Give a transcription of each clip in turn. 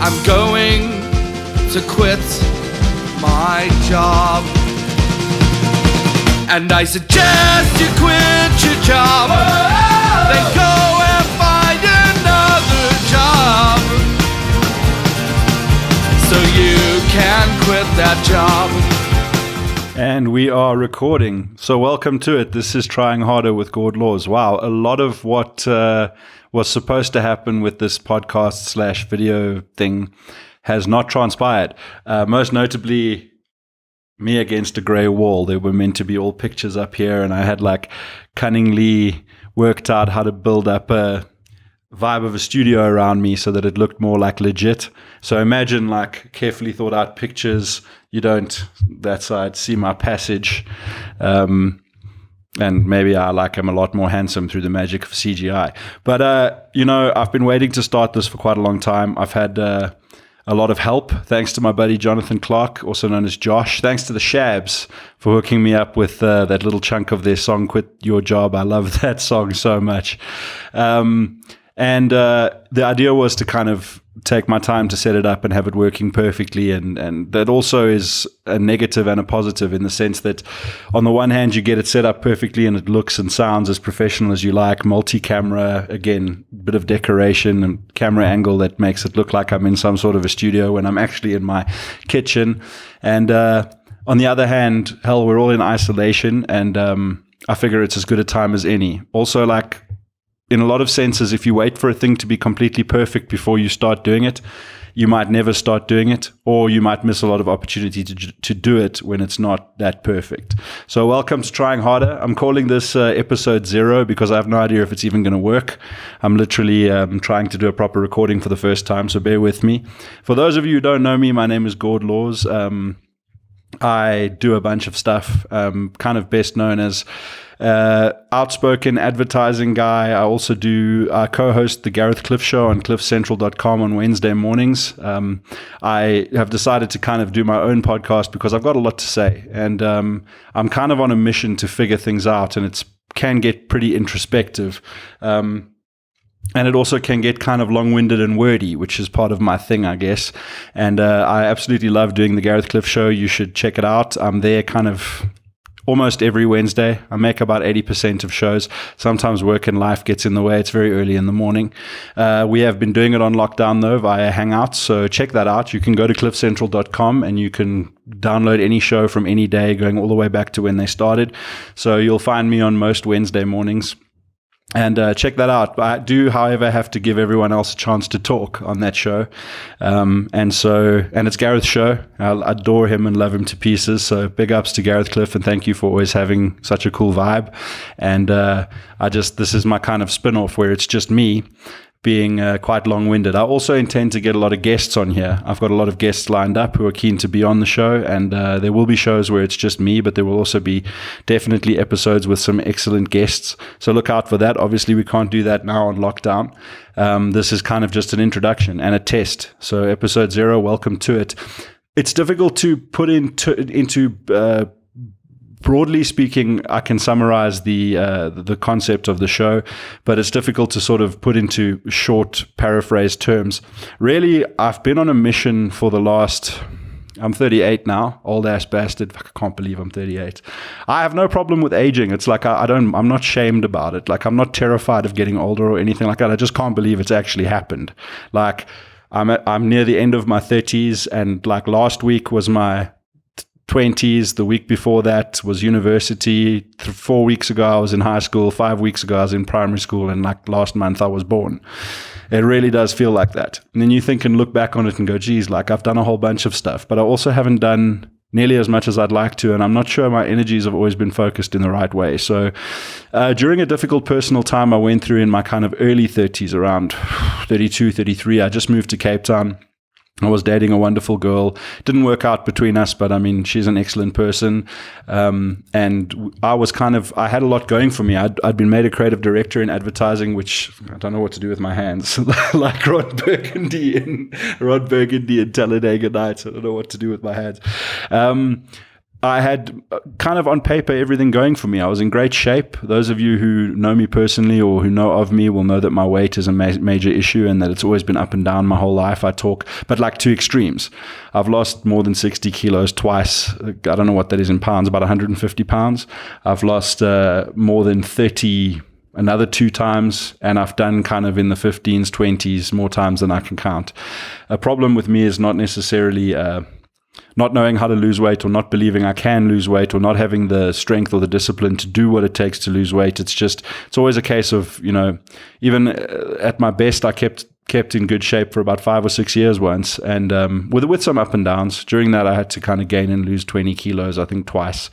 I'm going to quit my job. And I suggest you quit your job. Then go and find another job, so you can quit that job. And we are recording. So welcome to it. This is Trying Harder with Gord. Wow, a lot of what was supposed to happen with this podcast / video thing has not transpired. Most notably, me against a grey wall. There were meant to be all pictures up here, and I had like cunningly worked out how to build up a vibe of a studio around me so that it looked more like legit. So imagine like carefully thought out pictures. You don't that side see my passage, and maybe I am a lot more handsome through the magic of CGI. But I've been waiting to start this for quite a long time. I've had a lot of help, thanks to my buddy Jonathan Clarke, also known as Josh. Thanks to the Shabs for hooking me up with that little chunk of their song, Quit Your Job. I love that song so much. And the idea was to kind of take my time to set it up and have it working perfectly. And that also is a negative and a positive in the sense that on the one hand, you get it set up perfectly and it looks and sounds as professional as you like. Multi-camera, again, bit of decoration and camera angle that makes it look like I'm in some sort of a studio when I'm actually in my kitchen. And on the other hand, hell, we're all in isolation, and I figure it's as good a time as any. Also, like, in a lot of senses, if you wait for a thing to be completely perfect before you start doing it, you might never start doing it, or you might miss a lot of opportunity to do it when it's not that perfect. So welcome to Trying Harder. I'm calling this episode 0 because I have no idea if it's even going to work. I'm literally trying to do a proper recording for the first time, so bear with me. For those of you who don't know me, my name is Gord Laws. I do a bunch of stuff, kind of best known as outspoken advertising guy. I co-host the Gareth Cliff Show on cliffcentral.com on Wednesday mornings. I have decided to kind of do my own podcast because I've got a lot to say, and I'm kind of on a mission to figure things out, and it can get pretty introspective. And it also can get kind of long-winded and wordy, which is part of my thing, I guess. And I absolutely love doing the Gareth Cliff Show. You should check it out. I'm there kind of almost every Wednesday. I make about 80% of shows. Sometimes work and life gets in the way. It's very early in the morning. We have been doing it on lockdown, though, via Hangouts. So check that out. You can go to cliffcentral.com and you can download any show from any day, going all the way back to when they started. So you'll find me on most Wednesday mornings. And check that out. I do, however, have to give everyone else a chance to talk on that show. And it's Gareth's show. I adore him and love him to pieces. So big ups to Gareth Cliff, and thank you for always having such a cool vibe. And this is my kind of spin-off where it's just me being quite long-winded. I also intend to get a lot of guests on here. I've got a lot of guests lined up who are keen to be on the show, and there will be shows where it's just me, but there will also be definitely episodes with some excellent guests. So look out for that. Obviously, we can't do that now on lockdown. This is kind of just an introduction and a test. So episode 0, welcome to it. It's difficult to put into broadly speaking, I can summarize the concept of the show, but it's difficult to sort of put into short paraphrased terms. Really, I've been on a mission for the last... I'm 38 now, old ass bastard. I can't believe I'm 38. I have no problem with aging. It's like I'm not shamed about it. Like, I'm not terrified of getting older or anything like that. I just can't believe it's actually happened. Like, I'm near the end of my 30s, and like last week was my 20s. The week before that was university. 4 weeks ago I was in high school. 5 weeks ago I was in primary school, and like last month I was born. It really does feel like that. And then you think and look back on it and go, geez, like I've done a whole bunch of stuff, but I also haven't done nearly as much as I'd like to, and I'm not sure my energies have always been focused in the right way. So during a difficult personal time I went through in my kind of early 30s, around 32, 33, I just moved to Cape Town. I was dating a wonderful girl. Didn't work out between us, but I mean, she's an excellent person. And I had a lot going for me. I'd been made a creative director in advertising, which I don't know what to do with my hands. Like Rod Burgundy in Talladega Nights. I don't know what to do with my hands. I had kind of on paper everything going for me. I was in great shape. Those of you who know me personally or who know of me will know that my weight is a major issue and that it's always been up and down my whole life. I talk, but like two extremes. I've lost more than 60 kilos twice. I don't know what that is in pounds, about 150 pounds. I've lost more than 30 another 2 times, and I've done kind of in the 15s, 20s, more times than I can count. A problem with me is not necessarily not knowing how to lose weight or not believing I can lose weight or not having the strength or the discipline to do what it takes to lose weight. It's always a case of, even at my best, I kept in good shape for about 5 or 6 years once, and with some up and downs. During that, I had to kind of gain and lose 20 kilos, I think twice.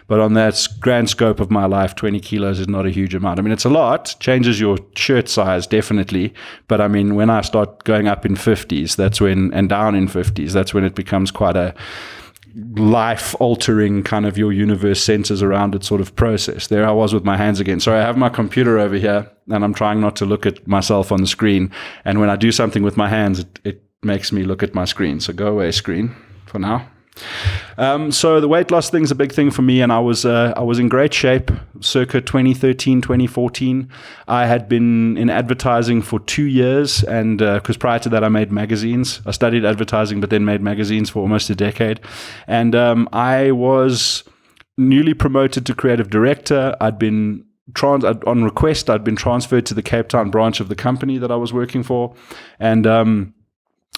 But on that grand scope of my life, 20 kilos is not a huge amount. I mean, it's a lot, changes your shirt size, definitely. But I mean, when I start going up in 50s, and down in 50s, that's when it becomes quite a life-altering kind of your universe centers around it sort of process. There I was with my hands again. Sorry, I have my computer over here, and I'm trying not to look at myself on the screen. And when I do something with my hands, it makes me look at my screen. So go away, screen, for now. So the weight loss thing is a big thing for me, and I was in great shape circa 2013, 2014. I had been in advertising for 2 years, and because prior to that I made magazines. I studied advertising but then made magazines for almost a decade, and I was newly promoted to creative director. I'd been on request, I'd been transferred to the Cape Town branch of the company that I was working for, and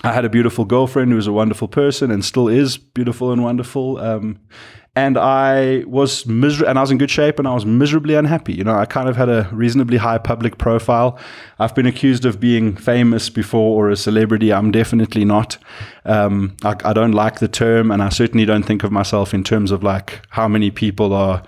I had a beautiful girlfriend who was a wonderful person and still is beautiful and wonderful. And I was and I was in good shape, and I was miserably unhappy. I kind of had a reasonably high public profile. I've been accused of being famous before or a celebrity. I'm definitely not. I don't like the term, and I certainly don't think of myself in terms of like how many people are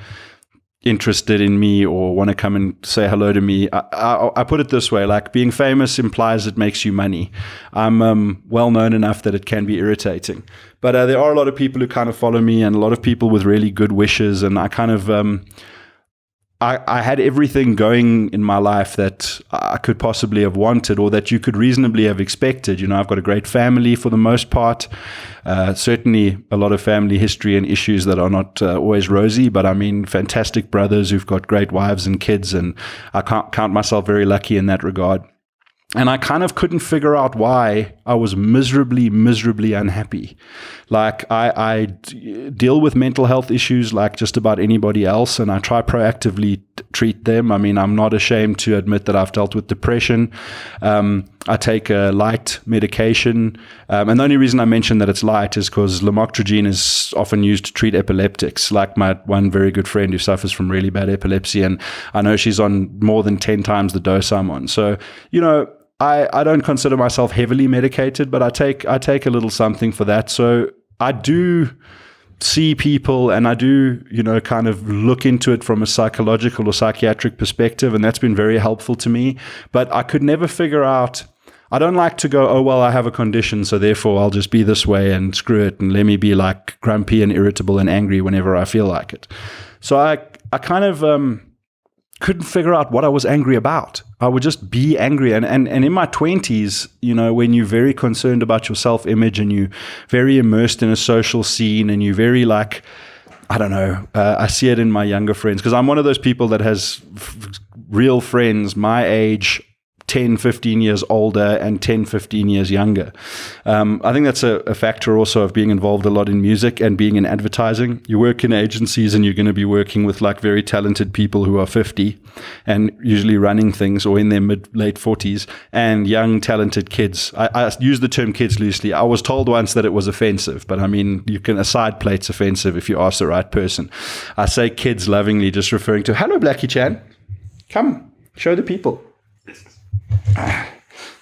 interested in me or want to come and say hello to me. I put it this way, like being famous implies it makes you money. I'm well known enough that it can be irritating, but there are a lot of people who kind of follow me and a lot of people with really good wishes, and I kind of I had everything going in my life that I could possibly have wanted or that you could reasonably have expected. I've got a great family for the most part. Certainly a lot of family history and issues that are not always rosy, but I mean, fantastic brothers who've got great wives and kids, and I can't count myself very lucky in that regard. And I kind of couldn't figure out why I was miserably, miserably unhappy. Like I deal with mental health issues like just about anybody else, and I try proactively treat them. I mean, I'm not ashamed to admit that I've dealt with depression. I take a light medication. And the only reason I mention that it's light is because lamotrigine is often used to treat epileptics, like my one very good friend who suffers from really bad epilepsy. And I know she's on more than 10 times the dose I'm on. So, I don't consider myself heavily medicated, but I take a little something for that. So I do see people, and I do, kind of look into it from a psychological or psychiatric perspective, and that's been very helpful to me. But I could never figure out, I don't like to go, oh, well, I have a condition, so therefore I'll just be this way and screw it, and let me be like grumpy and irritable and angry whenever I feel like it. So I kind of couldn't figure out what I was angry about. I would just be angry. And in my 20s, when you're very concerned about your self-image and you're very immersed in a social scene and you're very like, I don't know, I see it in my younger friends, because I'm one of those people that has real friends my age, 10, 15 years older and 10, 15 years younger. I think that's a factor also of being involved a lot in music and being in advertising. You work in agencies and you're going to be working with like very talented people who are 50 and usually running things or in their late 40s, and young talented kids. I use the term kids loosely. I was told once that it was offensive, but I mean, a side plate's offensive if you ask the right person. I say kids lovingly, just referring to, hello, Blackie Chan. Come, show the people.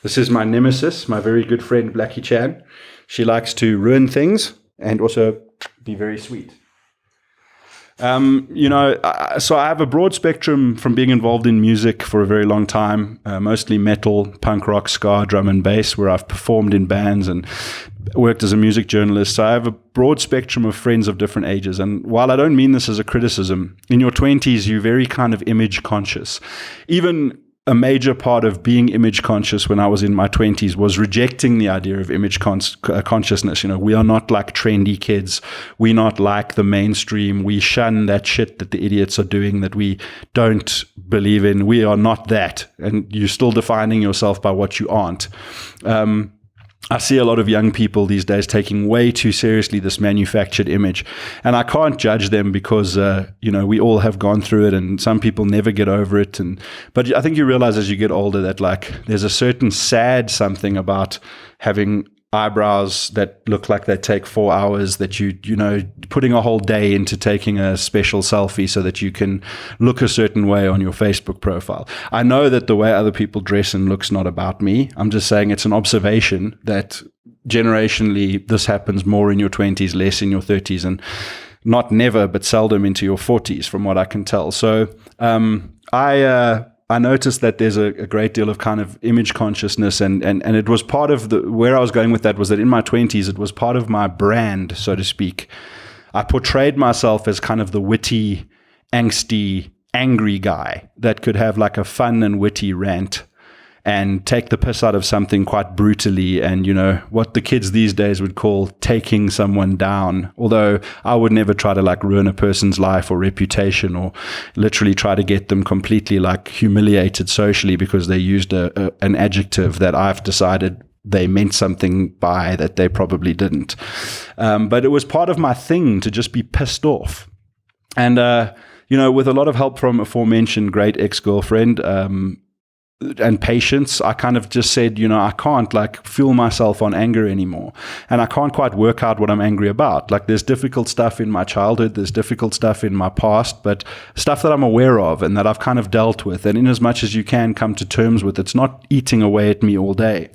This is my nemesis, my very good friend Blackie Chan. She likes to ruin things and also be very sweet. So I have a broad spectrum from being involved in music for a very long time, mostly metal, punk rock, ska, drum and bass, where I've performed in bands and worked as a music journalist. So I have a broad spectrum of friends of different ages. And while I don't mean this as a criticism, in your 20s, you're very kind of image conscious. Even a major part of being image conscious when I was in my 20s was rejecting the idea of image consciousness. We are not like trendy kids. We're not like the mainstream. We shun that shit that the idiots are doing that we don't believe in. We are not that. And you're still defining yourself by what you aren't. I see a lot of young people these days taking way too seriously this manufactured image. And I can't judge them because, we all have gone through it and some people never get over it. But I think you realize as you get older that like there's a certain sad something about having eyebrows that look like they take 4 hours, that putting a whole day into taking a special selfie so that you can look a certain way on your Facebook profile. I know that the way other people dress and look's not about me. I'm just saying it's an observation that generationally this happens more in your 20s, less in your 30s, and not never, but seldom into your 40s from what I can tell. So I noticed that there's a great deal of kind of image consciousness, and it was part of where I was going with that was that in my 20s, it was part of my brand, so to speak. I portrayed myself as kind of the witty, angsty, angry guy that could have like a fun and witty rant and take the piss out of something quite brutally, and what the kids these days would call taking someone down. Although I would never try to like ruin a person's life or reputation or literally try to get them completely like humiliated socially because they used an adjective that I've decided they meant something by that they probably didn't. But it was part of my thing to just be pissed off. And, with a lot of help from aforementioned great ex-girlfriend, and patience, I kind of just said, I can't like fuel myself on anger anymore. And I can't quite work out what I'm angry about. Like there's difficult stuff in my childhood, there's difficult stuff in my past, but stuff that I'm aware of and that I've kind of dealt with. And in as much as you can come to terms with, it's not eating away at me all day.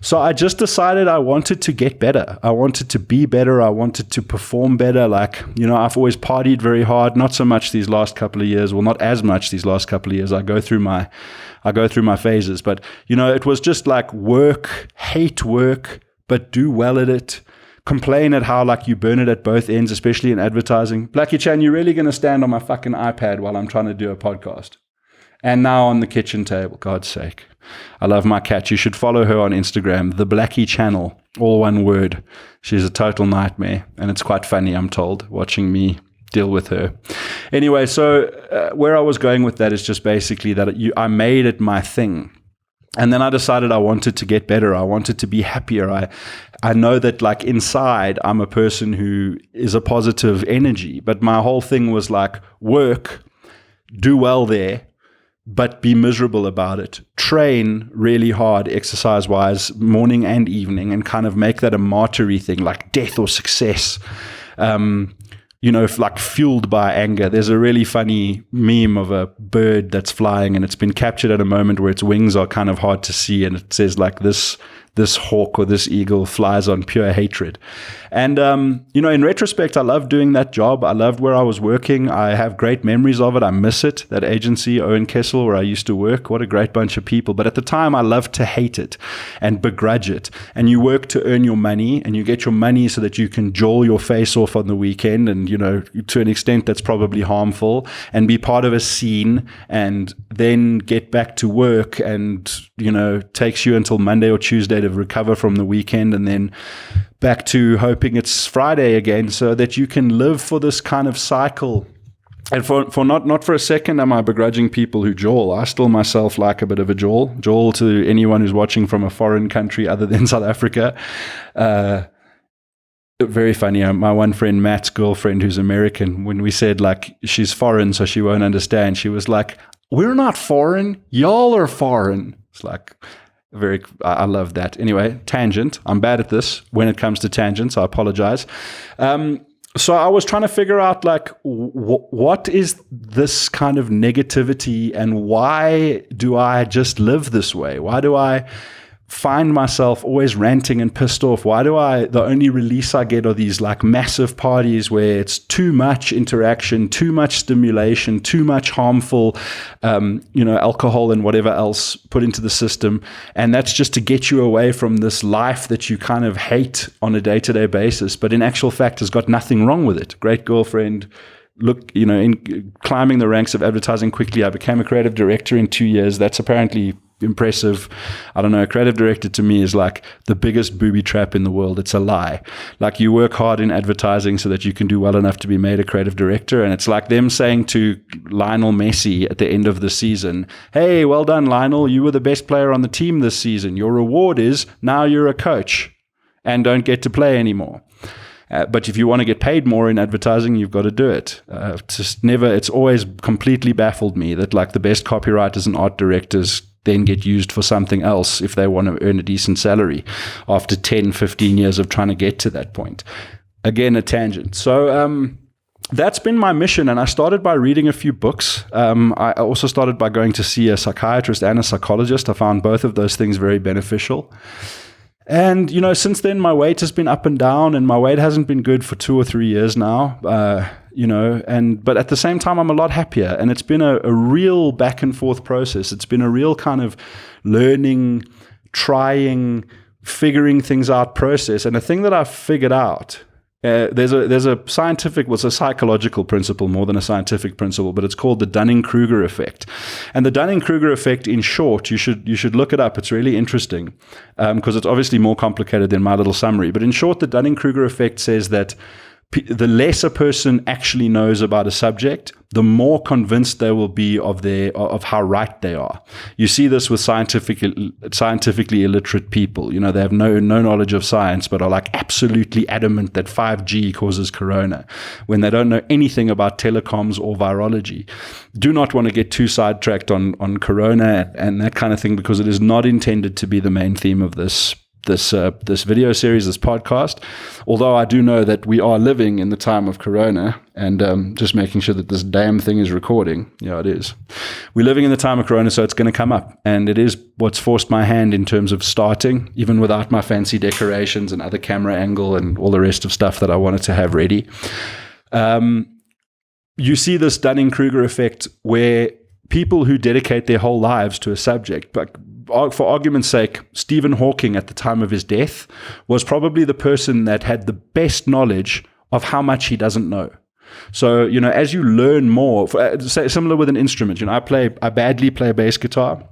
So I just decided I wanted to get better. I wanted to be better. I wanted to perform better. Like, I've always partied very hard, not so much these last couple of years. Well, not as much these last couple of years. I go through my phases, but it was just like work, hate work, but do well at it. Complain at how like you burn it at both ends, especially in advertising. Blackie Chan, you're really going to stand on my fucking iPad while I'm trying to do a podcast? And now on the kitchen table, God's sake. I love my cat. You should follow her on Instagram, the Blackie Channel, all one word. She's a total nightmare, and it's quite funny, I'm told, watching me deal with her. Anyway, so where I was going with that is just basically that I made it my thing. And then I decided I wanted to get better. I wanted to be happier. I know that like inside, I'm a person who is a positive energy, but my whole thing was like work, do well there, but be miserable about it. Train really hard, exercise-wise, morning and evening, and kind of make that a martyry thing, like death or success. Like fueled by anger. There's a really funny meme of a bird that's flying, and it's been captured at a moment where its wings are kind of hard to see, and it says like this hawk or this eagle flies on pure hatred. And, in retrospect, I loved doing that job. I loved where I was working. I have great memories of it. I miss it. That agency, Owen Kessel, where I used to work, what a great bunch of people. But at the time, I loved to hate it and begrudge it. And you work to earn your money, and you get your money so that you can jaw your face off on the weekend. And, to an extent, that's probably harmful, and be part of a scene, and then get back to work, and, takes you until Monday or Tuesday to recover from the weekend, and then back to hoping it's Friday again, so that you can live for this kind of cycle. And for not for a second am I begrudging people who jawl. I still myself like a bit of a jawl. Jawl to anyone who's watching from a foreign country other than South Africa. Very funny. My one friend, Matt's girlfriend, who's American, when we said like she's foreign so she won't understand, she was like, "We're not foreign, y'all are foreign." It's like I love that. Anyway, tangent. I'm bad at this when it comes to tangents. I apologize. So I was trying to figure out like what is this kind of negativity, and why do I just live this way? Why do I find myself always ranting and pissed off? The only release I get are these like massive parties where it's too much interaction, too much stimulation, too much harmful, alcohol and whatever else put into the system. And that's just to get you away from this life that you kind of hate on a day-to-day basis, but in actual fact has got nothing wrong with it. Great girlfriend, in climbing the ranks of advertising quickly. I became a creative director in 2 years. That's apparently impressive. I don't know. A creative director to me is like the biggest booby trap in the world. It's a lie. Like, you work hard in advertising so that you can do well enough to be made a creative director. And it's like them saying to Lionel Messi at the end of the season, hey, well done, Lionel. You were the best player on the team this season. Your reward is now you're a coach and don't get to play anymore. But if you want to get paid more in advertising, you've got to do it. It's always completely baffled me that like the best copywriters and art directors then get used for something else if they want to earn a decent salary after 10, 15 years of trying to get to that point. Again, a tangent. So that's been my mission. And I started by reading a few books. I also started by going to see a psychiatrist and a psychologist. I found both of those things very beneficial. And, since then, my weight has been up and down, and my weight hasn't been good for 2 or 3 years now, but at the same time, I'm a lot happier. And it's been a real back and forth process. It's been a real kind of learning, trying, figuring things out process. And the thing that I've figured out, there's a psychological principle more than a scientific principle, but it's called the Dunning-Kruger effect. And the Dunning-Kruger effect, in short, you should look it up. It's really interesting because it's obviously more complicated than my little summary. But in short, the Dunning-Kruger effect says that the less a person actually knows about a subject, the more convinced they will be of how right they are. You see this with scientifically illiterate people. They have no knowledge of science, but are like absolutely adamant that 5G causes corona when they don't know anything about telecoms or virology. Do not want to get too sidetracked on corona and that kind of thing, because it is not intended to be the main theme of this video series, this podcast, although I do know that we are living in the time of corona, and just making sure that this damn thing is recording. Yeah, it is. We're living in the time of corona, so it's going to come up, and it is what's forced my hand in terms of starting, even without my fancy decorations and other camera angle and all the rest of stuff that I wanted to have ready. You see this Dunning-Kruger effect where people who dedicate their whole lives to a subject, but for argument's sake, Stephen Hawking at the time of his death was probably the person that had the best knowledge of how much he doesn't know. So, as you learn more, similar with an instrument, I badly play bass guitar,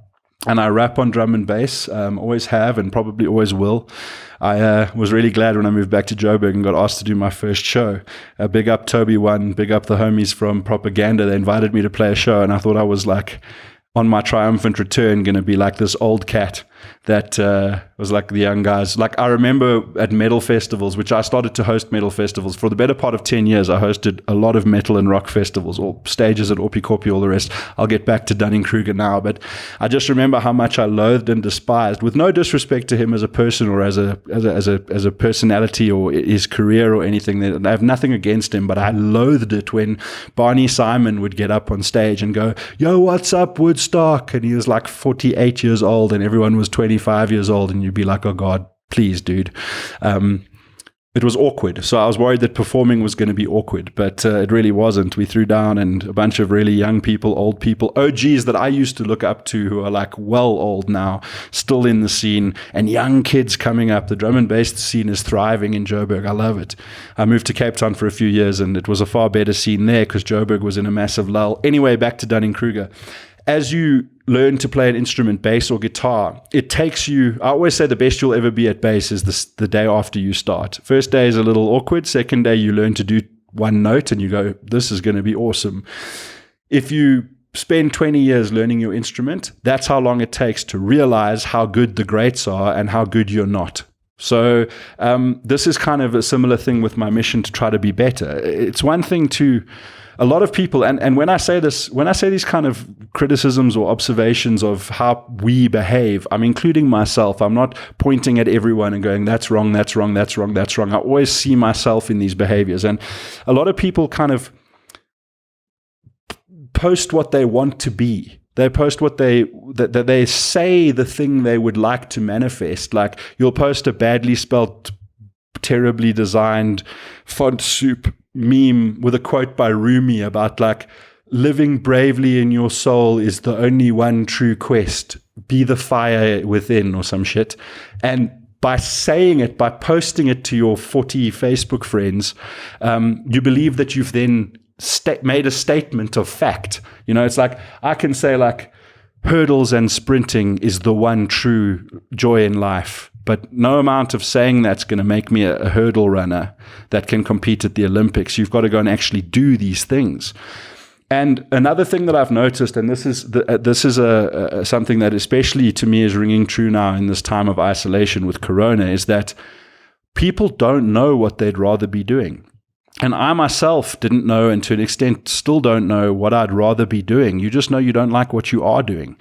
and I rap on drum and bass, always have and probably always will. I was really glad when I moved back to Joburg and got asked to do my first show. Big up Toby One, big up the homies from Propaganda. They invited me to play a show, and I thought I was like, on my triumphant return, going to be like this old cat that was like the young guys. Like, I remember at metal festivals, which I started to host metal festivals. For the better part of 10 years, I hosted a lot of metal and rock festivals, or stages at Orpi-Corpi, all the rest. I'll get back to Dunning-Kruger now, but I just remember how much I loathed and despised, with no disrespect to him as a person or as a personality or his career or anything. I have nothing against him, but I loathed it when Barney Simon would get up on stage and go, "Yo, what's up, Woodstock?" And he was like 48 years old, and everyone was 25 years old, and you'd be like, "Oh God, please, dude." It was awkward. So I was worried that performing was going to be awkward, but it really wasn't. We threw down, and a bunch of really young people, old people, OGs that I used to look up to, who are like well old now, still in the scene, and young kids coming up. The drum and bass scene is thriving in Joburg. I love it. I moved to Cape Town for a few years, and it was a far better scene there because Joburg was in a massive lull. Anyway, back to Dunning-Kruger. As you learn to play an instrument, bass or guitar, it takes you, I always say the best you'll ever be at bass is the day after you start. First day is a little awkward. Second day, you learn to do one note and you go, this is going to be awesome. If you spend 20 years learning your instrument, that's how long it takes to realize how good the greats are and how good you're not. So this is kind of a similar thing with my mission to try to be better. It's one thing to... A lot of people, and when I say this, when I say these kind of criticisms or observations of how we behave, I'm including myself. I'm not pointing at everyone and going, that's wrong, that's wrong, that's wrong, that's wrong. I always see myself in these behaviors. And a lot of people kind of post what they want to be. They post what they say the thing they would like to manifest. Like, you'll post a badly spelt, terribly designed font soup meme with a quote by Rumi about like, living bravely in your soul is the only one true quest. Be the fire within, or some shit. And by saying it, by posting it to your 40 Facebook friends, you believe that you've then made a statement of fact. It's like I can say like hurdles and sprinting is the one true joy in life, but no amount of saying that's going to make me a hurdle runner that can compete at the Olympics. You've got to go and actually do these things. And another thing that I've noticed, and this is something that especially to me is ringing true now in this time of isolation with Corona, is that people don't know what they'd rather be doing. And I myself didn't know, and to an extent still don't know, what I'd rather be doing. You just know you don't like what you are doing.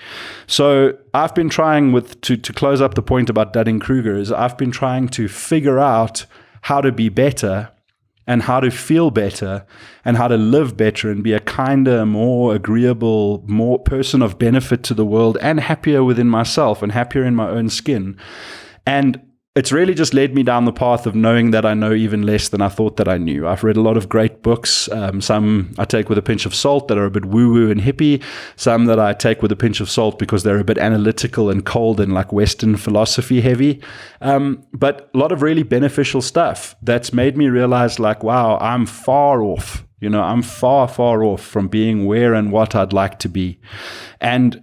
So I've been trying to close up the point about Dunning-Kruger, is I've been trying to figure out how to be better and how to feel better and how to live better and be a kinder, more agreeable, more person of benefit to the world and happier within myself and happier in my own skin. And it's really just led me down the path of knowing that I know even less than I thought that I knew. I've read a lot of great books. Some I take with a pinch of salt that are a bit woo-woo and hippie. Some that I take with a pinch of salt because they're a bit analytical and cold and like Western philosophy heavy. But a lot of really beneficial stuff that's made me realize like, wow, I'm far off. I'm far, far off from being where and what I'd like to be. And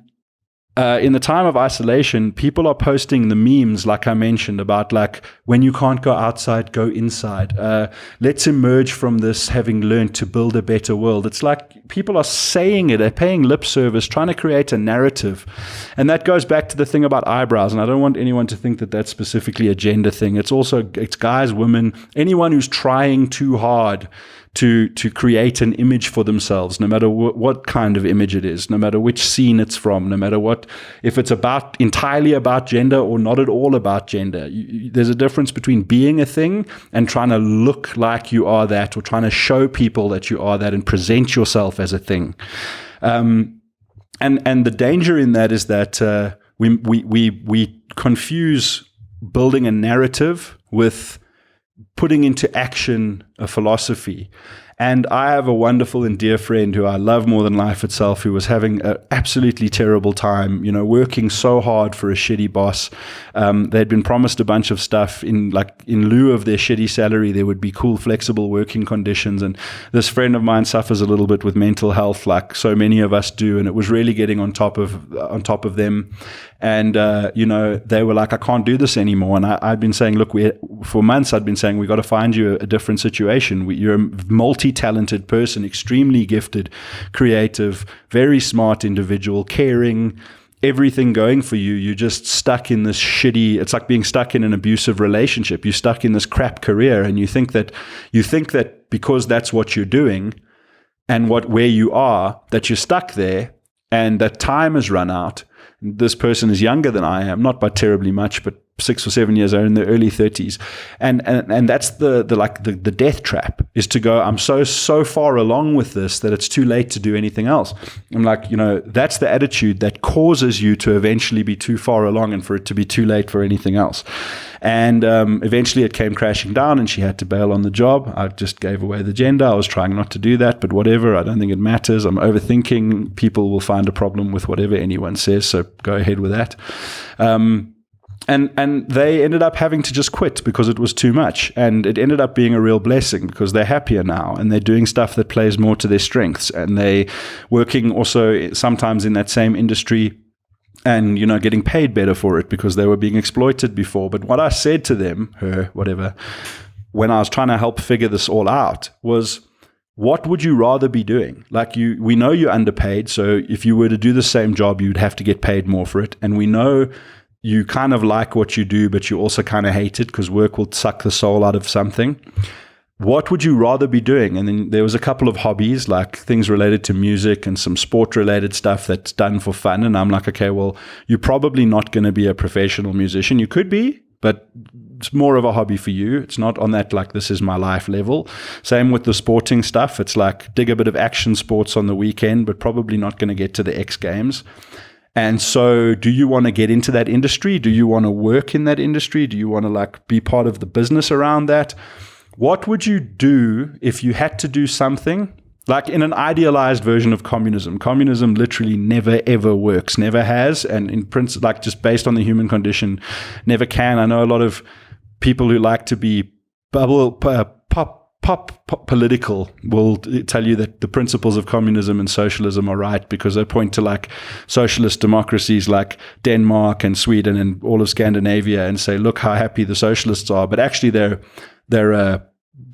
in the time of isolation, people are posting the memes, like I mentioned, about like, when you can't go outside, go inside. Let's emerge from this having learned to build a better world. It's like people are saying it, they're paying lip service, trying to create a narrative. And that goes back to the thing about eyebrows. And I don't want anyone to think that that's specifically a gender thing. It's guys, women, anyone who's trying too hard to create an image for themselves, no matter what kind of image it is, no matter which scene it's from, no matter what, if it's entirely about gender or not at all about gender. There's a difference between being a thing and trying to look like you are that, or trying to show people that you are that and present yourself as a thing. And the danger in that is that we confuse building a narrative with putting into action a philosophy. And I have a wonderful and dear friend who I love more than life itself, who was having an absolutely terrible time, working so hard for a shitty boss. They'd been promised a bunch of stuff in lieu of their shitty salary. There would be cool, flexible working conditions. And this friend of mine suffers a little bit with mental health, like so many of us do. And it was really getting on top of them. And, they were like, I can't do this anymore. And I'd been saying, look, for months, I'd been saying, we got to find you a different situation. You're a multi-talented person, extremely gifted, creative, very smart individual, caring, everything going for you. You're just stuck in this it's like being stuck in an abusive relationship. You're stuck in this crap career. And you think that because that's what you're doing and where you are, that you're stuck there and that time has run out. This person is younger than I am, not by terribly much, but 6 or 7 years, are in their early 30s. And that's the death trap, is to go, I'm so far along with this that it's too late to do anything else. I'm like, that's the attitude that causes you to eventually be too far along and for it to be too late for anything else. And eventually it came crashing down and she had to bail on the job. I just gave away the gender. I was trying not to do that, but whatever. I don't think it matters. I'm overthinking. People will find a problem with whatever anyone says, so go ahead with that. And they ended up having to just quit because it was too much. And it ended up being a real blessing because they're happier now and they're doing stuff that plays more to their strengths. And they working also sometimes in that same industry and, getting paid better for it because they were being exploited before. But what I said to them, when I was trying to help figure this all out was, what would you rather be doing? Like we know you're underpaid. So if you were to do the same job, you'd have to get paid more for it. And we know you kind of like what you do, but you also kind of hate it because work will suck the soul out of something. What would you rather be doing? And then there was a couple of hobbies, like things related to music and some sport-related stuff that's done for fun. And I'm like, okay, well, you're probably not going to be a professional musician. You could be, but it's more of a hobby for you. It's not on that, like, this is my life level. Same with the sporting stuff. It's like dig a bit of action sports on the weekend, but probably not going to get to the X Games. And so do you want to get into that industry? Do you want to work in that industry? Do you want to be part of the business around that? What would you do if you had to do something like in an idealized version of communism? Communism literally never, ever works, never has. And in principle, just based on the human condition, never can. I know a lot of people who like to be political will tell you that the principles of communism and socialism are right, because they point to like socialist democracies like Denmark and Sweden and all of Scandinavia and say, look how happy the socialists are. But actually they're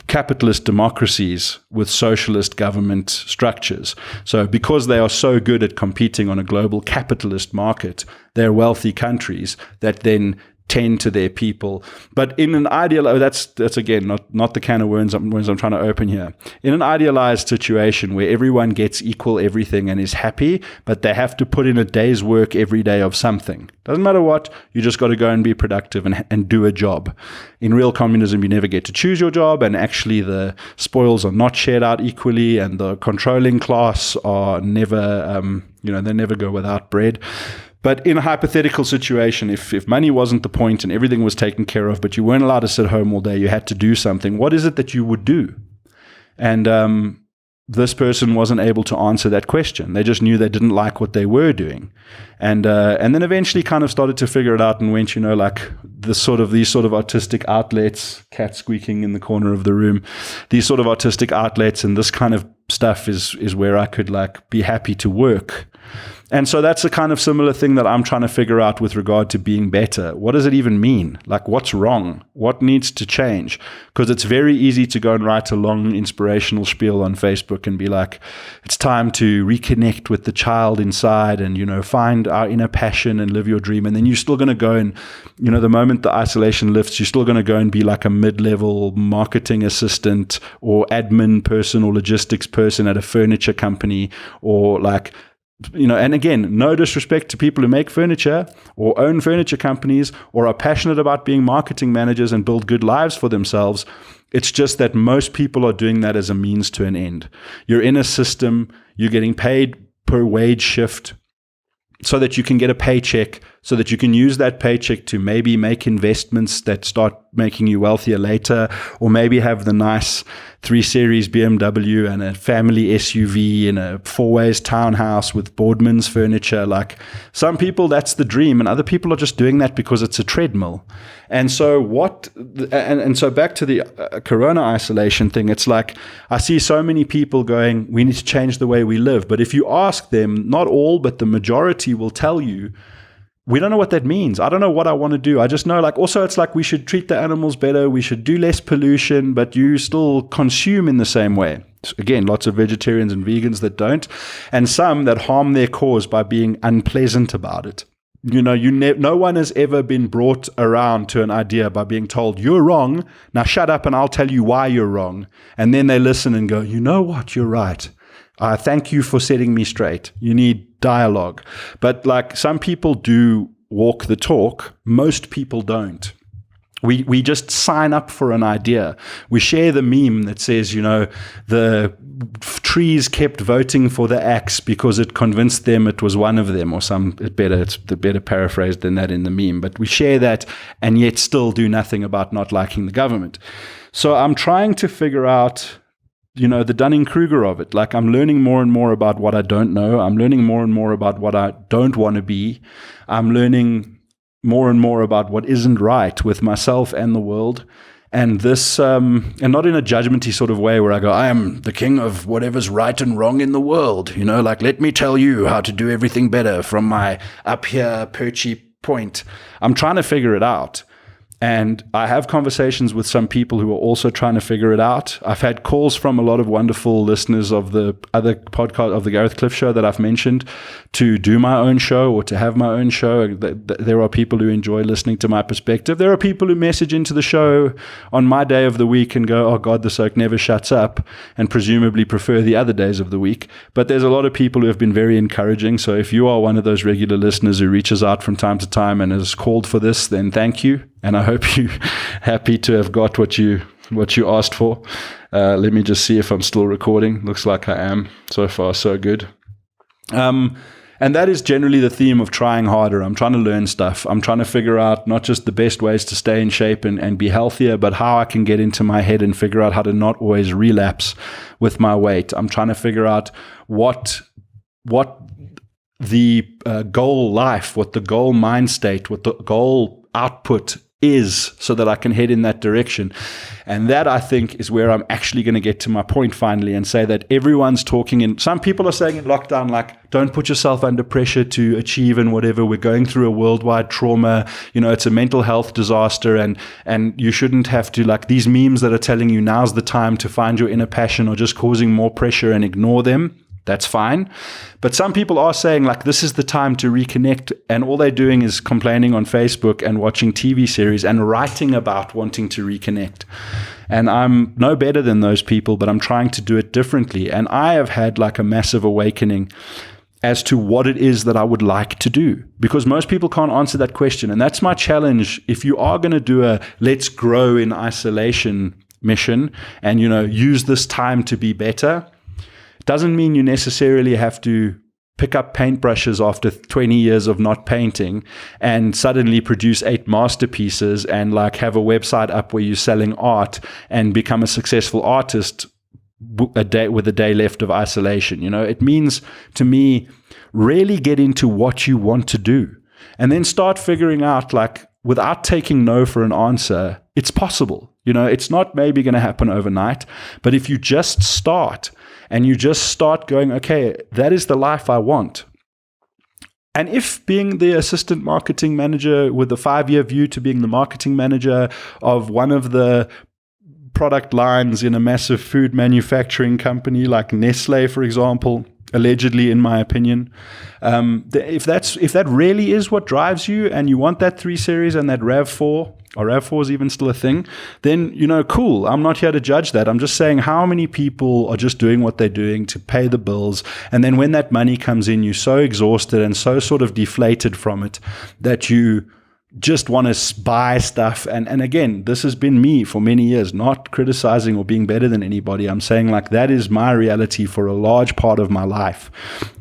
capitalist democracies with socialist government structures. So because they are so good at competing on a global capitalist market, they're wealthy countries that then tend to their people. But in an that's again not the can of worms I'm trying to open here. In an idealized situation where everyone gets equal everything and is happy, but they have to put in a day's work every day of something. Doesn't matter what, you just got to go and be productive and do a job. In real communism, you never get to choose your job, and actually the spoils are not shared out equally, and the controlling class are never, they never go without bread. But in a hypothetical situation, if money wasn't the point and everything was taken care of, but you weren't allowed to sit home all day, you had to do something, what is it that you would do? And this person wasn't able to answer that question. They just knew they didn't like what they were doing. And then eventually kind of started to figure it out and went, like these sort of artistic outlets, cat squeaking in the corner of the room, these sort of artistic outlets and this kind of stuff is where I could like be happy to work. And so that's a kind of similar thing that I'm trying to figure out with regard to being better. What does it even mean? Like, what's wrong? What needs to change? Because it's very easy to go and write a long inspirational spiel on Facebook and be like, it's time to reconnect with the child inside and, find our inner passion and live your dream. And then you're still going to go and, the moment the isolation lifts, you're still going to go and be like a mid-level marketing assistant or admin person or logistics person at a furniture company, or like, and again, no disrespect to people who make furniture or own furniture companies or are passionate about being marketing managers and build good lives for themselves. It's just that most people are doing that as a means to an end. You're in a system, you're getting paid per wage shift so that you can get a paycheck, so that you can use that paycheck to maybe make investments that start making you wealthier later, or maybe have the nice 3 Series BMW and a family SUV and a 4-ways townhouse with Boardman's furniture. Like, some people, that's the dream, and other people are just doing that because it's a treadmill. And so so back to the corona isolation thing, it's like I see so many people going, we need to change the way we live. But if you ask them, not all, but the majority will tell you, we don't know what that means. I don't know what I want to do. I just know, also it's like we should treat the animals better. We should do less pollution, but you still consume in the same way. Again, lots of vegetarians and vegans that don't, and some that harm their cause by being unpleasant about it. No one has ever been brought around to an idea by being told, you're wrong. Now shut up and I'll tell you why you're wrong. And then they listen and go, you know what, you're right. Thank you for setting me straight. You need dialogue. But like, some people do walk the talk. Most people don't. We just sign up for an idea. We share the meme that says, the trees kept voting for the axe because it convinced them it was one of them, or it's better paraphrased than that in the meme. But we share that and yet still do nothing about not liking the government. So I'm trying to figure out, the Dunning-Kruger of it. Like, I'm learning more and more about what I don't know. I'm learning more and more about what I don't want to be. I'm learning more and more about what isn't right with myself and the world. And this, and not in a judgmenty sort of way where I go, I am the king of whatever's right and wrong in the world. Let me tell you how to do everything better from my up here perchy point. I'm trying to figure it out. And I have conversations with some people who are also trying to figure it out. I've had calls from a lot of wonderful listeners of the other podcast of the Gareth Cliff show that I've mentioned to do my own show or to have my own show. There are people who enjoy listening to my perspective. There are people who message into the show on my day of the week and go, oh God, this oak never shuts up, and presumably prefer the other days of the week. But there's a lot of people who have been very encouraging. So if you are one of those regular listeners who reaches out from time to time and has called for this, then thank you. And I hope you're happy to have got what you asked for. Let me just see if I'm still recording. Looks like I am. So far, so good. And that is generally the theme of trying harder. I'm trying to learn stuff. I'm trying to figure out not just the best ways to stay in shape and be healthier, but how I can get into my head and figure out how to not always relapse with my weight. I'm trying to figure out what the goal life, what the goal mind state, what the goal output is so that I can head in that direction. And that, I think, is where I'm actually going to get to my point finally and say that everyone's talking in, some people are saying in lockdown, like, don't put yourself under pressure to achieve and whatever. We're going through a worldwide trauma. It's a mental health disaster, and you shouldn't have to, like, these memes that are telling you now's the time to find your inner passion or just causing more pressure, and ignore them. That's fine. But some people are saying, like, this is the time to reconnect, and all they're doing is complaining on Facebook and watching TV series and writing about wanting to reconnect. And I'm no better than those people, but I'm trying to do it differently. And I have had like a massive awakening as to what it is that I would like to do, because most people can't answer that question. And that's my challenge. If you are going to do a let's grow in isolation mission and, use this time to be better, doesn't mean you necessarily have to pick up paintbrushes after 20 years of not painting and suddenly produce 8 masterpieces and like have a website up where you're selling art and become a successful artist with a day left of isolation. It means, to me, really get into what you want to do and then start figuring out, like, without taking no for an answer, it's possible. It's not maybe going to happen overnight, but if you just start and you just start going, okay, that is the life I want. And if being the assistant marketing manager with a 5-year view to being the marketing manager of one of the product lines in a massive food manufacturing company like Nestle, for example, allegedly, in my opinion, if that really is what drives you and you want that 3 Series and that RAV4, or RAV4 is even still a thing, then, cool. I'm not here to judge that. I'm just saying how many people are just doing what they're doing to pay the bills. And then when that money comes in, you're so exhausted and so sort of deflated from it that you just want to buy stuff. And again, this has been me for many years, not criticizing or being better than anybody. I'm saying, like, that is my reality for a large part of my life.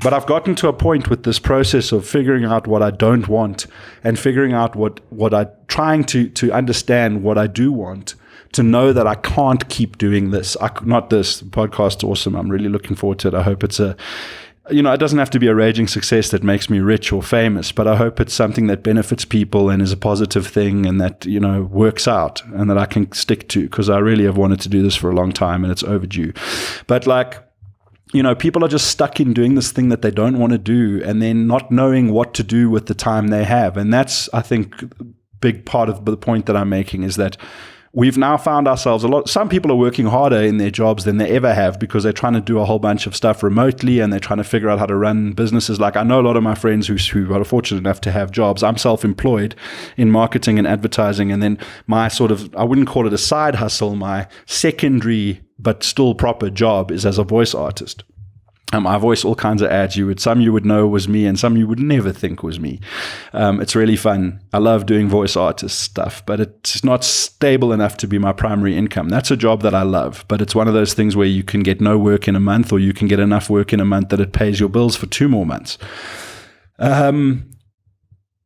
But I've gotten to a point with this process of figuring out what I don't want and figuring out what I'm trying to understand what I do want, to know that I can't keep doing this. Not this. The podcast's awesome. I'm really looking forward to it. I hope it's it doesn't have to be a raging success that makes me rich or famous, but I hope it's something that benefits people and is a positive thing and that, works out and that I can stick to, because I really have wanted to do this for a long time and it's overdue. But people are just stuck in doing this thing that they don't want to do and then not knowing what to do with the time they have. And that's, I think, a big part of the point that I'm making, is that we've now found ourselves some people are working harder in their jobs than they ever have because they're trying to do a whole bunch of stuff remotely and they're trying to figure out how to run businesses. Like, I know a lot of my friends who are fortunate enough to have jobs. I'm self-employed in marketing and advertising. And then my I wouldn't call it a side hustle, my secondary but still proper job is as a voice artist. I voice all kinds of ads. Some you would know was me and some you would never think was me. It's really fun. I love doing voice artist stuff, but it's not stable enough to be my primary income. That's a job that I love, but it's one of those things where you can get no work in a month, or you can get enough work in a month that it pays your bills for 2 more months. I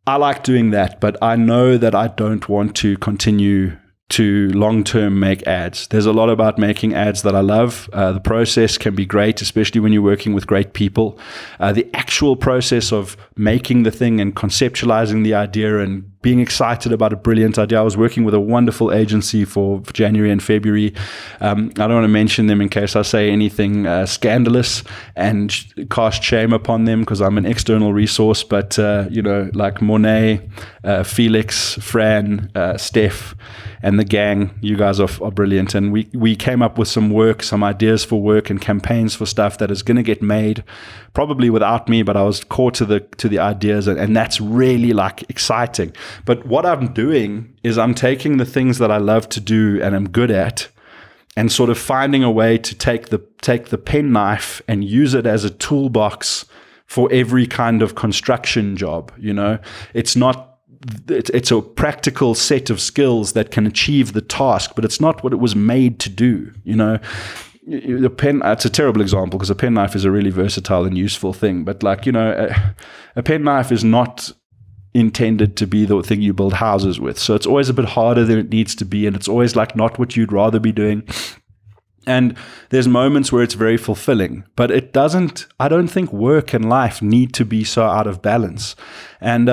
like doing that, but I know that I don't want to continue to long-term make ads. There's a lot about making ads that I love. The process can be great, especially when you're working with great people. The actual process of making the thing and conceptualizing the idea and being excited about a brilliant idea. I was working with a wonderful agency for January and February. I don't want to mention them in case I say anything scandalous and cast shame upon them, because I'm an external resource. But, like Monet, Felix, Fran, Steph, and the gang, you guys are brilliant. And we came up with some ideas for work and campaigns for stuff that is going to get made, probably without me, but I was core to the ideas, and that's really like exciting. But what I'm doing is I'm taking the things that I love to do and I'm good at, and sort of finding a way to take the penknife and use it as a toolbox for every kind of construction job. It's a practical set of skills that can achieve the task, but it's not what it was made to do. The pen, it's a terrible example because a penknife is a really versatile and useful thing, but a penknife is not intended to be the thing you build houses with. So it's always a bit harder than it needs to be, and it's always like not what you'd rather be doing. And there's moments where it's very fulfilling, but I don't think work and life need to be so out of balance. And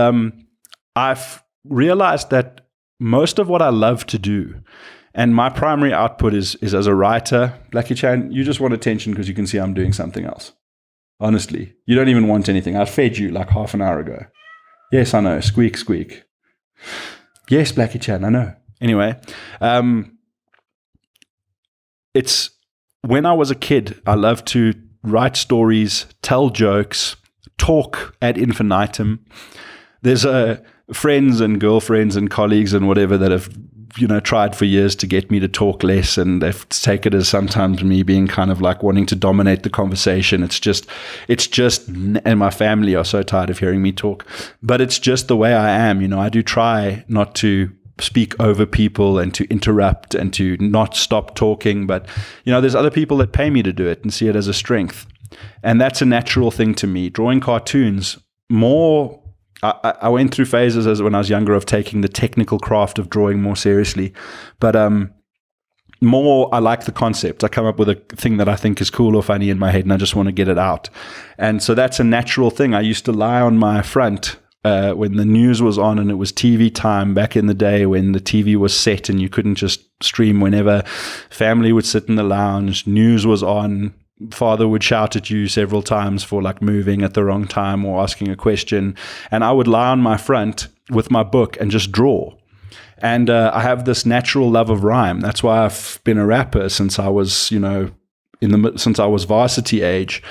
I've realized that most of what I love to do, and my primary output is as a writer. Blackie Chan, you just want attention because you can see I'm doing something else. Honestly, you don't even want anything. I fed you like half an hour ago. Yes, I know. Squeak, squeak. Yes, Blackie Chan, I know. Anyway, it's when I was a kid, I loved to write stories, tell jokes, talk ad infinitum. There's friends and girlfriends and colleagues and whatever that have tried for years to get me to talk less, and they've taken it as sometimes me being kind of like wanting to dominate the conversation. It's just, and my family are so tired of hearing me talk, but it's just the way I am. I do try not to speak over people and to interrupt and to not stop talking, but there's other people that pay me to do it and see it as a strength, and that's a natural thing to me. Drawing cartoons, more I went through phases as when I was younger of taking the technical craft of drawing more seriously, but more I like the concept. I come up with a thing that I think is cool or funny in my head, and I just want to get it out. And so that's a natural thing. I used to lie on my front when the news was on and it was TV time back in the day when the TV was set and you couldn't just stream whenever. Family would sit in the lounge, news was on, father would shout at you several times for like moving at the wrong time or asking a question, and I would lie on my front with my book and just draw. And I have this natural love of rhyme. That's why I've been a rapper since I was since I was varsity age,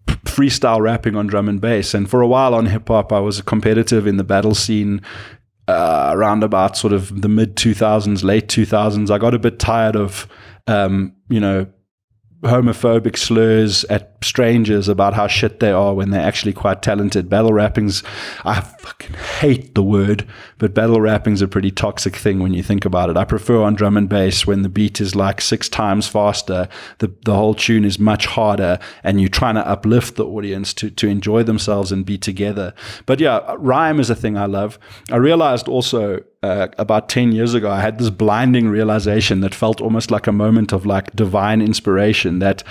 freestyle rapping on drum and bass. And for a while on hip hop, I was competitive in the battle scene around about sort of the mid 2000s, late 2000s. I got a bit tired of homophobic slurs at strangers about how shit they are when they're actually quite talented. Battle rapping's, I fucking hate the word, but battle rapping's a pretty toxic thing when you think about it. I prefer on drum and bass when the beat is like 6 times faster, the whole tune is much harder, and you're trying to uplift the audience to enjoy themselves and be together. But yeah, rhyme is a thing I love. I realized also about 10 years ago, I had this blinding realization that felt almost like a moment of like divine inspiration, that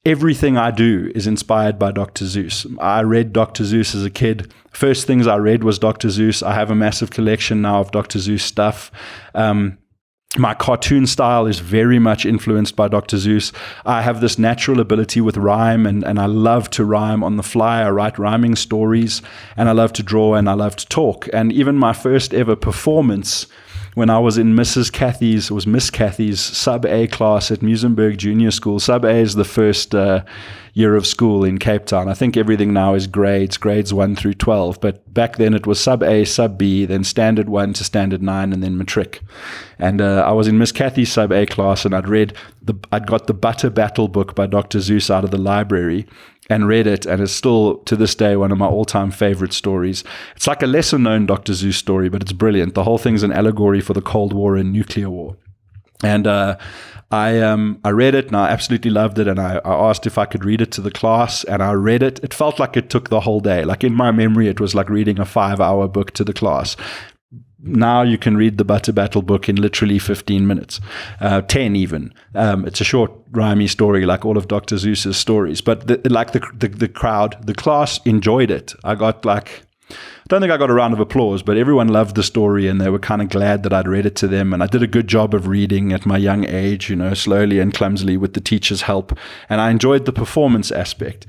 everything I do is inspired by Dr. Seuss. I read Dr. Seuss as a kid. First things I read was Dr. Seuss. I have a massive collection now of Dr. Seuss stuff. My cartoon style is very much influenced by Dr. Seuss. I have this natural ability with rhyme, and I love to rhyme on the fly. I write rhyming stories, and I love to draw, and I love to talk. And even my first ever performance when I was in Miss Cathy's sub-A class at Muizenberg Junior School. Sub-A is the first year of school in Cape Town. I think everything now is grades 1 through 12. But back then it was sub-A, sub-B, then standard 1 to standard 9, and then matric. And I was in Miss Cathy's sub-A class, and I'd got the Butter Battle book by Dr. Seuss out of the library and read it, and it's still to this day one of my all-time favorite stories. It's like a lesser-known Dr. Seuss story, but it's brilliant. The whole thing's an allegory for the Cold War and nuclear war. And I read it, and I absolutely loved it, and I asked if I could read it to the class, and I read it. It felt like it took the whole day. Like in my memory, it was like reading a 5-hour book to the class. Now you can read the Butter Battle book in literally 15 minutes, 10 even. It's a short, rhymey story like all of Dr. Seuss's stories. But the crowd, the class enjoyed it. I don't think I got a round of applause, but everyone loved the story, and they were kind of glad that I'd read it to them. And I did a good job of reading at my young age, slowly and clumsily with the teacher's help. And I enjoyed the performance aspect.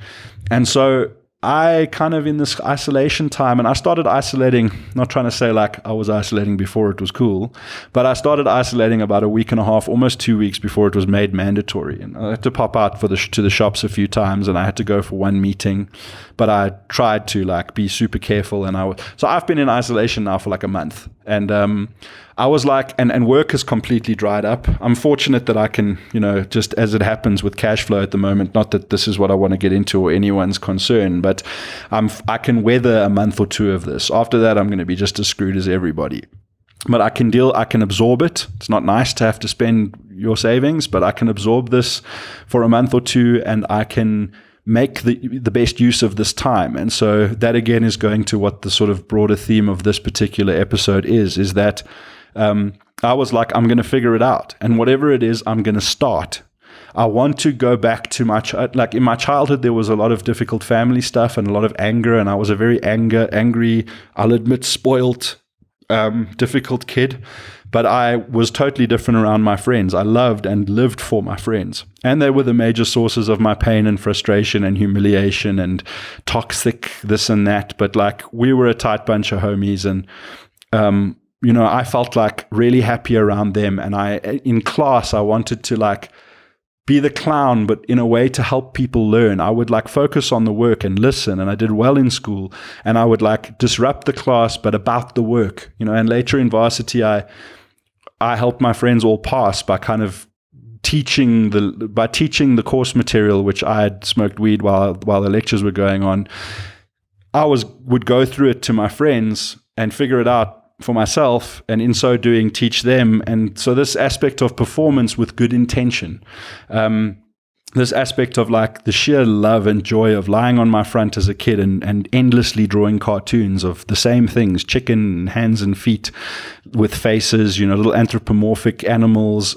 And so I kind of in this isolation time, and I started isolating, not trying to say like I was isolating before it was cool, but I started isolating about a week and a half, almost 2 weeks before it was made mandatory. And I had to pop out to the shops a few times, and I had to go for one meeting, but I tried to like be super careful. So I've been in isolation now for like a month, and I was like, and work has completely dried up. I'm fortunate that I can, just as it happens with cash flow at the moment, not that this is what I want to get into or anyone's concern, but I can weather a month or two of this. After that, I'm going to be just as screwed as everybody. But I can absorb it. It's not nice to have to spend your savings, but I can absorb this for a month or two, and I can make the best use of this time. And so that again is going to what the sort of broader theme of this particular episode is that I was like, I'm going to figure it out. And whatever it is, I'm going to start. I want to go back to like in my childhood, there was a lot of difficult family stuff and a lot of anger. And I was a very angry, I'll admit, spoilt, difficult kid, but I was totally different around my friends. I loved and lived for my friends. And they were the major sources of my pain and frustration and humiliation and toxic this and that. But like, we were a tight bunch of homies, and I felt like really happy around them. And in class, I wanted to like be the clown, but in a way to help people learn. I would like focus on the work and listen, and I did well in school, and I would like disrupt the class, but about the work, and later in varsity, I helped my friends all pass by kind of teaching the course material, which I had smoked weed while the lectures were going on. I would go through it to my friends and figure it out for myself, and in so doing teach them. And so this aspect of performance with good intention, this aspect of like the sheer love and joy of lying on my front as a kid and endlessly drawing cartoons of the same things, chicken, hands and feet with faces, little anthropomorphic animals.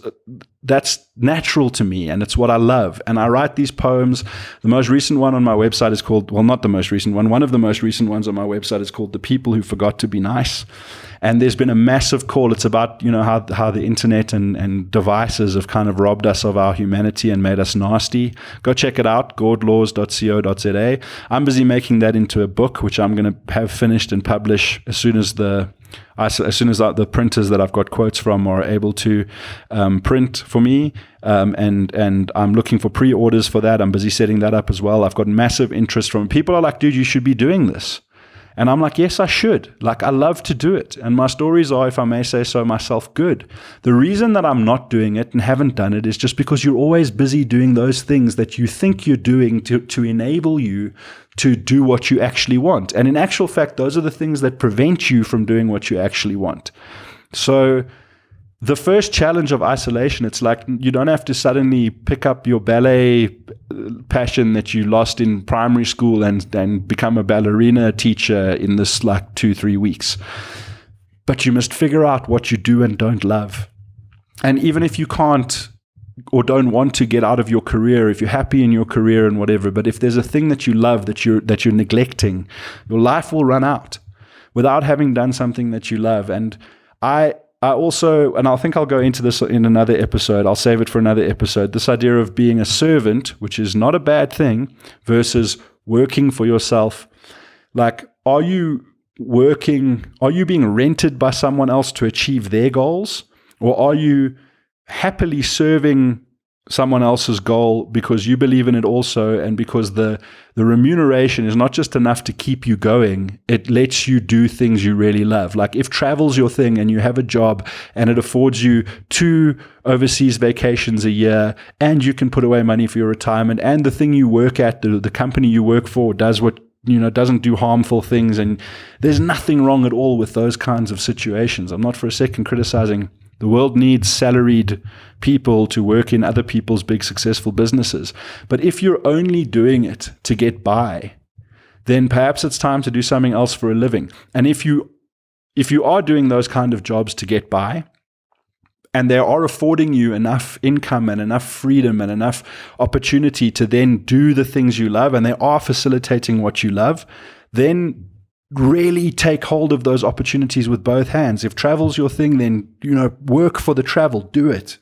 That's natural to me, and it's what I love. And I write these poems. The most recent one on my website is called, well, not the most recent one. One of the most recent ones on my website is called The People Who Forgot to Be Nice. And there's been a massive call. It's about, how the internet and devices have kind of robbed us of our humanity and made us nasty. Go check it out, gordlaws.co.za. I'm busy making that into a book, which I'm going to have finished and publish as soon as the printers that I've got quotes from are able to print for me, and I'm looking for pre-orders for that. I'm busy setting that up as well. I've got massive interest from people are like, dude, you should be doing this. And I'm like, yes, I should. Like, I love to do it. And my stories are, if I may say so myself, good. The reason that I'm not doing it and haven't done it is just because you're always busy doing those things that you think you're doing to enable you to do what you actually want. And in actual fact, those are the things that prevent you from doing what you actually want. So the first challenge of isolation, it's like you don't have to suddenly pick up your ballet passion that you lost in primary school and become a ballerina teacher in this like 2-3 weeks. But you must figure out what you do and don't love. And even if you can't or don't want to get out of your career, if you're happy in your career and whatever, but if there's a thing that you love that you're neglecting, your life will run out without having done something that you love. And I also, and I think I'll go into this in another episode, I'll save it for another episode, this idea of being a servant, which is not a bad thing, versus working for yourself. Like, are you being rented by someone else to achieve their goals? Or are you happily serving someone else's goal because you believe in it also, and because the remuneration is not just enough to keep you going, it lets you do things you really love. Like if travel's your thing and you have a job and it affords you 2 overseas vacations a year, and you can put away money for your retirement, and the thing you work at, the company you work for does what doesn't do harmful things, and there's nothing wrong at all with those kinds of situations. I'm not for a second criticizing. The world needs salaried people to work in other people's big successful businesses. But if you're only doing it to get by, then perhaps it's time to do something else for a living. And if you are doing those kind of jobs to get by, and they are affording you enough income and enough freedom and enough opportunity to then do the things you love, and they are facilitating what you love, then really take hold of those opportunities with both hands. If travel's your thing, then, work for the travel, do it.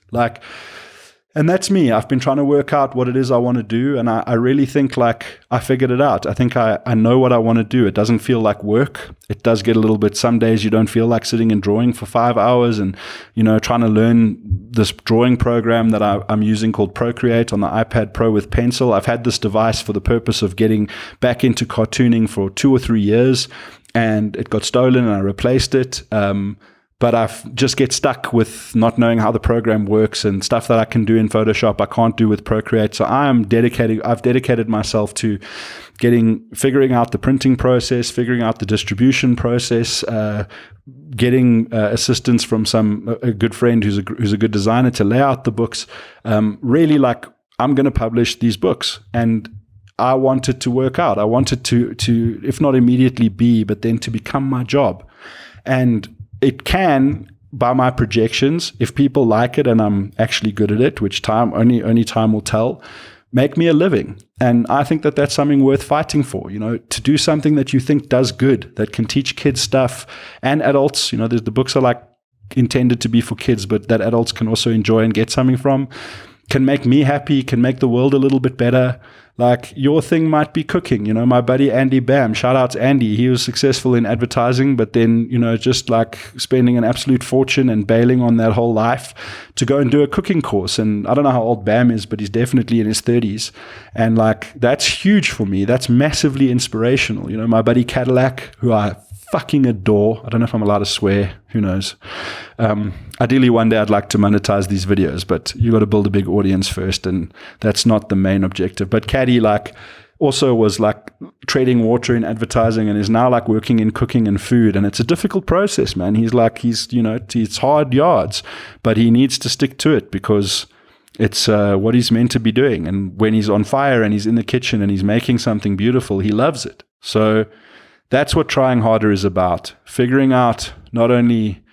And that's me. I've been trying to work out what it is I want to do. And I really think I figured it out. I think I know what I want to do. It doesn't feel like work. It does get a little bit, some days you don't feel like sitting and drawing for 5 hours and, trying to learn this drawing program that I'm using called Procreate on the iPad Pro with pencil. I've had this device for the purpose of getting back into cartooning for 2 or 3 years, and it got stolen and I replaced it. But I just get stuck with not knowing how the program works, and stuff that I can do in Photoshop I can't do with Procreate. So I've dedicated myself to figuring out the printing process, figuring out the distribution process, getting assistance from a good friend who's a good designer to lay out the books. Really, I'm going to publish these books, and I want it to work out. I want it to, if not immediately be, but then to become my job. And it can, by my projections, if people like it and I'm actually good at it, which only time will tell, make me a living. And I think that that's something worth fighting for, to do something that you think does good, that can teach kids stuff and adults. The books are like intended to be for kids, but that adults can also enjoy and get something from, can make me happy, can make the world a little bit better. Like your thing might be cooking. My buddy Andy Bam, shout out to Andy. He was successful in advertising, but then, just like spending an absolute fortune and bailing on that whole life to go and do a cooking course. And I don't know how old Bam is, but he's definitely in his 30s. And like, that's huge for me. That's massively inspirational. My buddy Cadillac, who I fucking adore. I don't know if I'm allowed to swear. Who knows? Ideally, one day I'd like to monetize these videos, but you got to build a big audience first, and that's not the main objective. But Caddy, like, also was like trading water in advertising and is now like working in cooking and food. And it's a difficult process, man. It's hard yards, but he needs to stick to it because it's what he's meant to be doing. And when he's on fire and he's in the kitchen and he's making something beautiful, he loves it. So that's what Trying Harder is about. Figuring out not only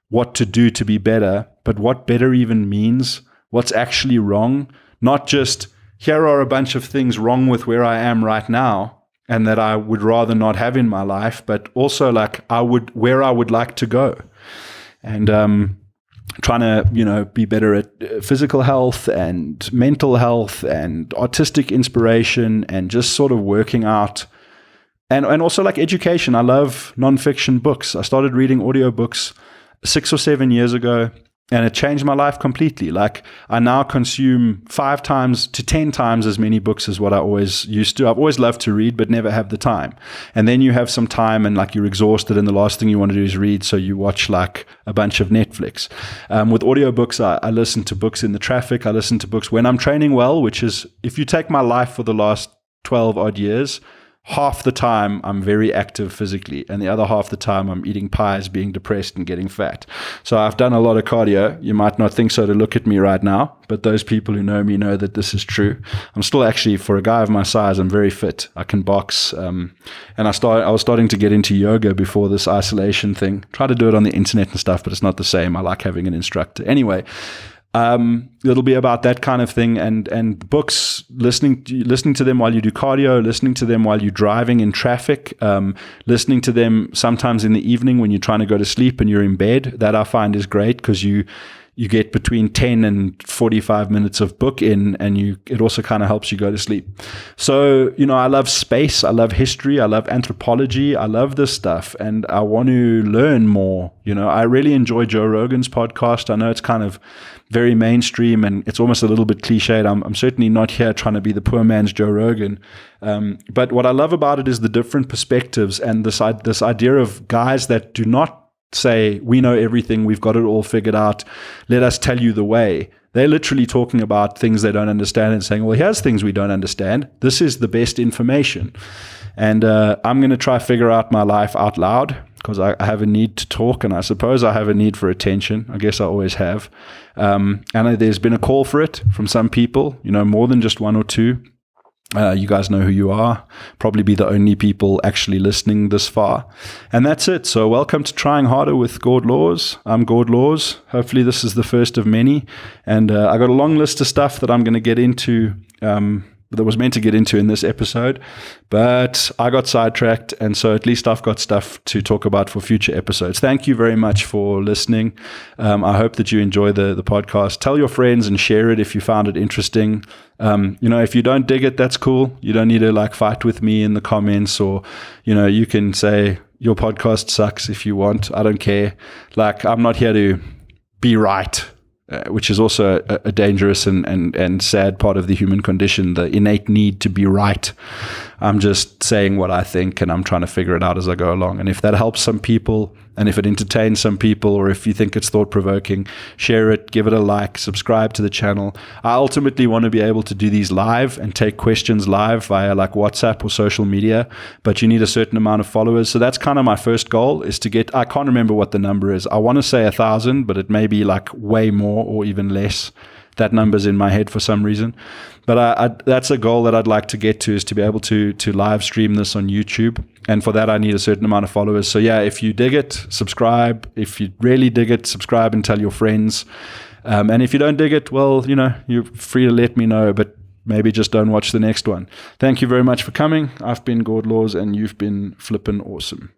what to do to be better, but what better even means, what's actually wrong. Not just, here are a bunch of things wrong with where I am right now and that I would rather not have in my life, but also like where I would like to go. And trying to, be better at physical health and mental health and artistic inspiration and just sort of working out. And also like education. I love nonfiction books. I started reading audiobooks 6 or 7 years ago, and it changed my life completely. Like I now consume 5 times to 10 times as many books as what I always used to. I've always loved to read, but never have the time. And then you have some time and like you're exhausted and the last thing you want to do is read. So you watch like a bunch of Netflix. With audiobooks, I listen to books in the traffic. I listen to books when I'm training well, which is, if you take my life for the last 12 odd years, half the time I'm very active physically, and the other half the time I'm eating pies, being depressed and getting fat. So I've done a lot of cardio. You might not think so to look at me right now, but those people who know me know that this is true. I'm still actually, for a guy of my size, I'm very fit. I can box. And I was starting to get into yoga before this isolation thing. Try to do it on the internet and stuff, but it's not the same. I like having an instructor. Anyway, it'll be about that kind of thing, and books, listening to them while you do cardio, listening to them while you're driving in traffic, listening to them sometimes in the evening when you're trying to go to sleep and you're in bed. That I find is great because you get between 10 and 45 minutes of book in, and it also kind of helps you go to sleep. So, I love space, I love history, I love anthropology, I love this stuff, and I want to learn more. I really enjoy Joe Rogan's podcast. I know it's kind of very mainstream and it's almost a little bit cliched. I'm certainly not here trying to be the poor man's Joe Rogan. But what I love about it is the different perspectives and this idea of guys that do not say, we know everything, we've got it all figured out, let us tell you the way. They're literally talking about things they don't understand and saying, well, here's things we don't understand. This is the best information. And I'm going to try to figure out my life out loud because I have a need to talk, and I suppose I have a need for attention. I guess I always have. And there's been a call for it from some people, more than just one or two. You guys know who you are. Probably be the only people actually listening this far. And that's it. So welcome to Trying Harder with Gord Laws. I'm Gord Laws. Hopefully this is the first of many. And I got a long list of stuff that I'm going to get into, that was meant to get into in this episode, but I got sidetracked, and so at least I've got stuff to talk about for future episodes. Thank you very much for listening. I hope that you enjoy the podcast. Tell your friends and share it if you found it interesting. If you don't dig it, that's cool. You don't need to fight with me in the comments, or you can say your podcast sucks if you want. I don't care. I'm not here to be right. Which is also a dangerous and sad part of the human condition, the innate need to be right. I'm just saying what I think, and I'm trying to figure it out as I go along. And if that helps some people, and if it entertains some people, or if you think it's thought-provoking, share it, give it a like, subscribe to the channel. I ultimately want to be able to do these live and take questions live via WhatsApp or social media, but you need a certain amount of followers. So that's kind of my first goal, is to get, I can't remember what the number is. I want to say 1,000, but it may be way more or even less. That number's in my head for some reason. But that's a goal that I'd like to get to, is to be able to live stream this on YouTube. And for that, I need a certain amount of followers. So yeah, if you dig it, subscribe. If you really dig it, subscribe and tell your friends. And if you don't dig it, well, you're free to let me know. But maybe just don't watch the next one. Thank you very much for coming. I've been Gord Laws, and you've been flippin' awesome.